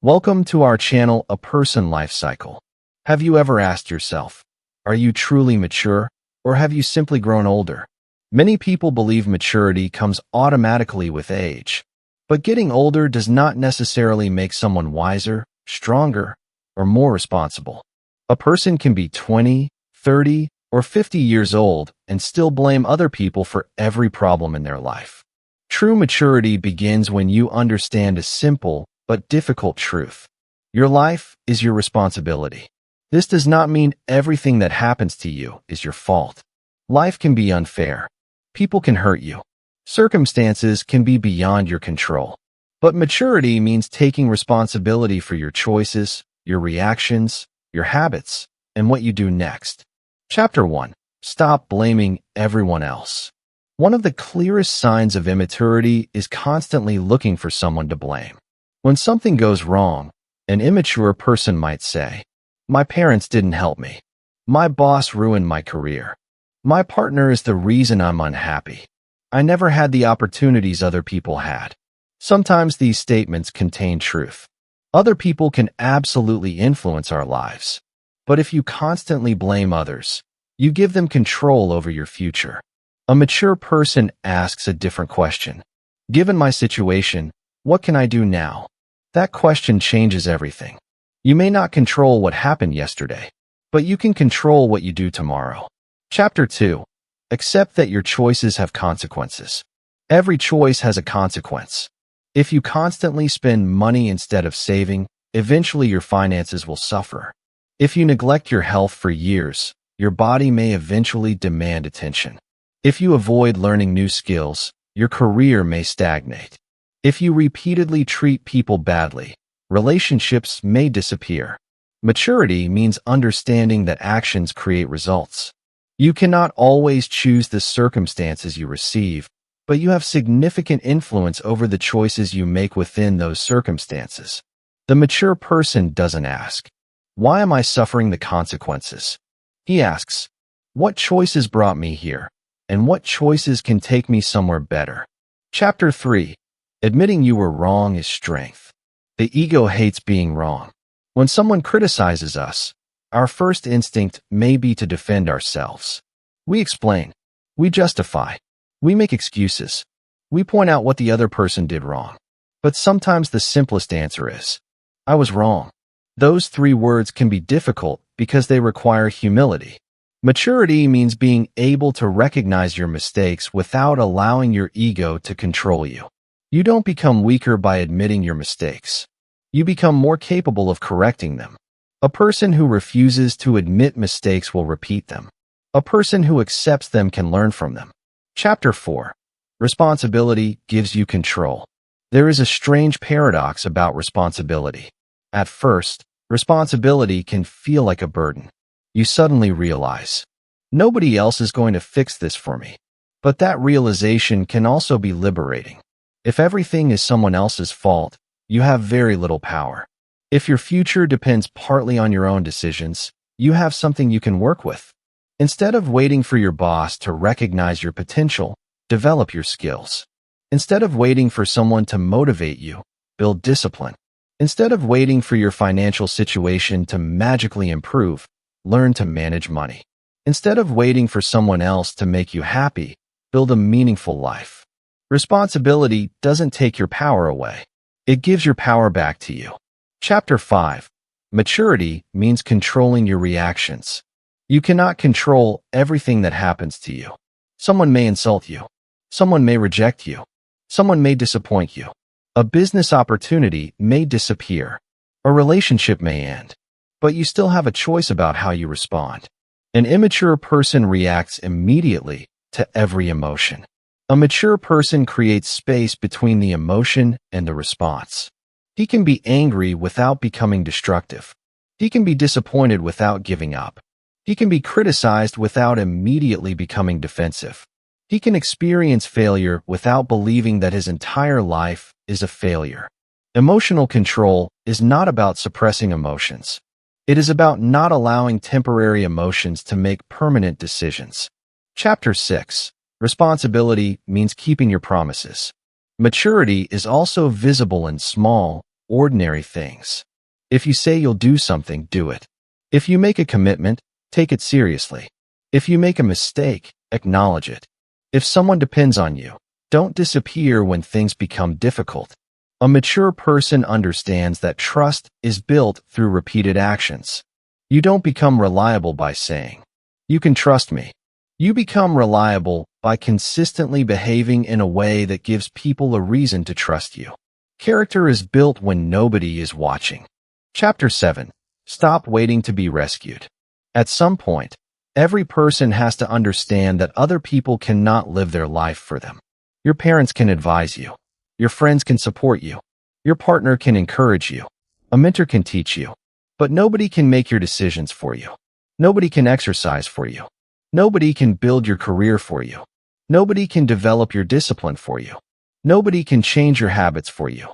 Welcome to our channel, A Person Life Cycle. Have you ever asked yourself, are you truly mature, or have you simply grown older? Many people believe maturity comes automatically with age, but getting older does not necessarily make someone wiser, stronger, or more responsible. A person can be 20, 30, or 50 years old and still blame other people for every problem in their life. True maturity begins when you understand a simple but difficult truth. Your life is your responsibility. This does not mean everything that happens to you is your fault. Life can be unfair. People can hurt you. Circumstances can be beyond your control. But maturity means taking responsibility for your choices, your reactions, your habits, and what you do next. Chapter 1. Stop blaming everyone else. One of the clearest signs of immaturity is constantly looking for someone to blame. When something goes wrong, an immature person might say, "My parents didn't help me. My boss ruined my career. My partner is the reason I'm unhappy. I never had the opportunities other people had." Sometimes these statements contain truth. Other people can absolutely influence our lives. But if you constantly blame others, you give them control over your future. A mature person asks a different question. Given my situation, what can I do now? That question changes everything. You may not control what happened yesterday, but you can control what you do tomorrow. Chapter 2. Accept that your choices have consequences. Every choice has a consequence. If you constantly spend money instead of saving, eventually your finances will suffer. If you neglect your health for years, your body may eventually demand attention. If you avoid learning new skills, your career may stagnate. If you repeatedly treat people badly, relationships may disappear. Maturity means understanding that actions create results. You cannot always choose the circumstances you receive, but you have significant influence over the choices you make within those circumstances. The mature person doesn't ask, "Why am I suffering the consequences?" He asks, "What choices brought me here, and what choices can take me somewhere better?" Chapter 3. Admitting you were wrong is strength. The ego hates being wrong. When someone criticizes us, our first instinct may be to defend ourselves. We explain. We justify. We make excuses. We point out what the other person did wrong. But sometimes the simplest answer is, "I was wrong." Those 3 words can be difficult because they require humility. Maturity means being able to recognize your mistakes without allowing your ego to control you. You don't become weaker by admitting your mistakes. You become more capable of correcting them. A person who refuses to admit mistakes will repeat them. A person who accepts them can learn from them. Chapter 4. Responsibility gives you control. There is a strange paradox about responsibility. At first, responsibility can feel like a burden. You suddenly realize, nobody else is going to fix this for me. But that realization can also be liberating. If everything is someone else's fault, you have very little power. If your future depends partly on your own decisions, you have something you can work with. Instead of waiting for your boss to recognize your potential, develop your skills. Instead of waiting for someone to motivate you, build discipline. Instead of waiting for your financial situation to magically improve, learn to manage money. Instead of waiting for someone else to make you happy, build a meaningful life. Responsibility doesn't take your power away. It gives your power back to you. Chapter 5. Maturity means controlling your reactions. You cannot control everything that happens to you. Someone may insult you. Someone may reject you. Someone may disappoint you. A business opportunity may disappear. A relationship may end. But you still have a choice about how you respond. An immature person reacts immediately to every emotion. A mature person creates space between the emotion and the response. He can be angry without becoming destructive. He can be disappointed without giving up. He can be criticized without immediately becoming defensive. He can experience failure without believing that his entire life is a failure. Emotional control is not about suppressing emotions. It is about not allowing temporary emotions to make permanent decisions. Chapter 6. Responsibility means keeping your promises. Maturity is also visible in small, ordinary things. If you say you'll do something, do it. If you make a commitment, take it seriously. If you make a mistake, acknowledge it. If someone depends on you, don't disappear when things become difficult. A mature person understands that trust is built through repeated actions. You don't become reliable by saying, "You can trust me." You become reliable by consistently behaving in a way that gives people a reason to trust you. Character is built when nobody is watching. Chapter 7. Stop waiting to be rescued. At some point, every person has to understand that other people cannot live their life for them. Your parents can advise you. Your friends can support you. Your partner can encourage you. A mentor can teach you. But nobody can make your decisions for you. Nobody can exercise for you. Nobody can build your career for you. Nobody can develop your discipline for you. Nobody can change your habits for you.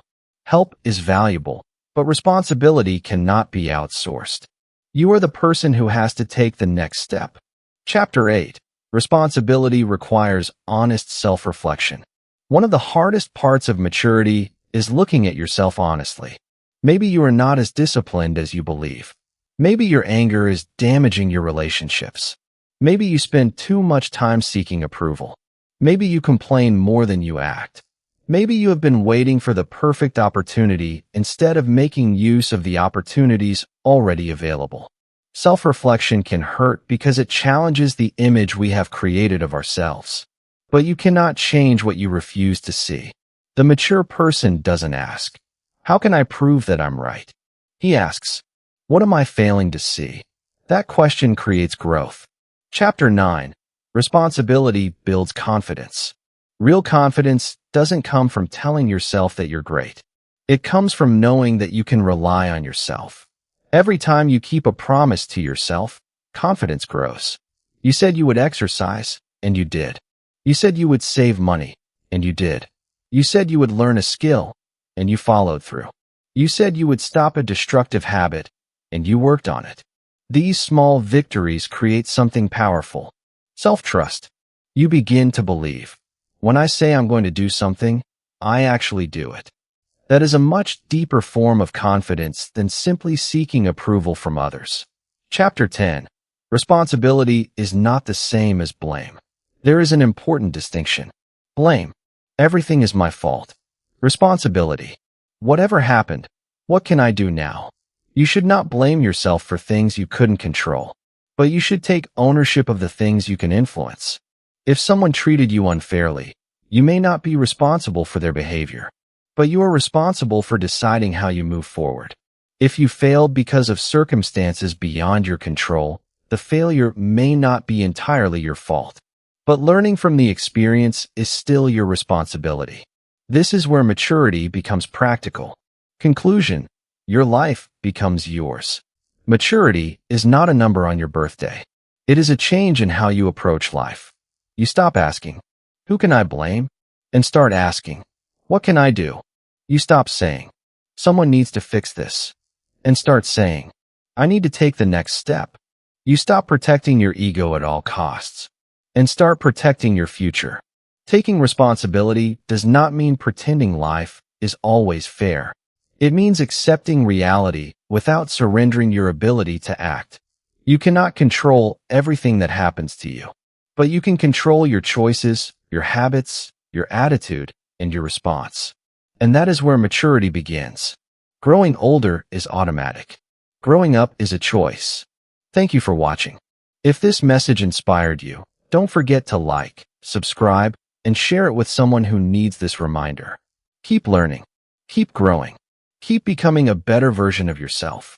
Help is valuable, but responsibility cannot be outsourced. You are the person who has to take the next step. Chapter 8. Responsibility requires honest self-reflection. One of the hardest parts of maturity is looking at yourself honestly. Maybe you are not as disciplined as you believe. Maybe your anger is damaging your relationships. Maybe you spend too much time seeking approval. Maybe you complain more than you act. Maybe you have been waiting for the perfect opportunity instead of making use of the opportunities already available. Self-reflection can hurt because it challenges the image we have created of ourselves. But you cannot change what you refuse to see. The mature person doesn't ask, "How can I prove that I'm right?" He asks, "What am I failing to see?" That question creates growth. Chapter 9. Responsibility builds confidence. Real confidence doesn't come from telling yourself that you're great. It comes from knowing that you can rely on yourself. Every time you keep a promise to yourself, confidence grows. You said you would exercise, and you did. You said you would save money, and you did. You said you would learn a skill, and you followed through. You said you would stop a destructive habit, and you worked on it. These small victories create something powerful. Self-trust. You begin to believe, when I say I'm going to do something, I actually do it. That is a much deeper form of confidence than simply seeking approval from others. Chapter 10. Responsibility is not the same as blame. There is an important distinction. Blame. Everything is my fault. Responsibility. Whatever happened, what can I do now? You should not blame yourself for things you couldn't control, but you should take ownership of the things you can influence. If someone treated you unfairly, you may not be responsible for their behavior, but you are responsible for deciding how you move forward. If you failed because of circumstances beyond your control, the failure may not be entirely your fault, but learning from the experience is still your responsibility. This is where maturity becomes practical. Conclusion. Your life becomes yours. Maturity is not a number on your birthday. It is a change in how you approach life. You stop asking, "Who can I blame?" and start asking, "What can I do?" You stop saying, "Someone needs to fix this," and start saying, "I need to take the next step." You stop protecting your ego at all costs and start protecting your future. Taking responsibility does not mean pretending life is always fair. It means accepting reality without surrendering your ability to act. You cannot control everything that happens to you, but you can control your choices, your habits, your attitude, and your response. And that is where maturity begins. Growing older is automatic. Growing up is a choice. Thank you for watching. If this message inspired you, don't forget to like, subscribe, and share it with someone who needs this reminder. Keep learning. Keep growing. Keep becoming a better version of yourself.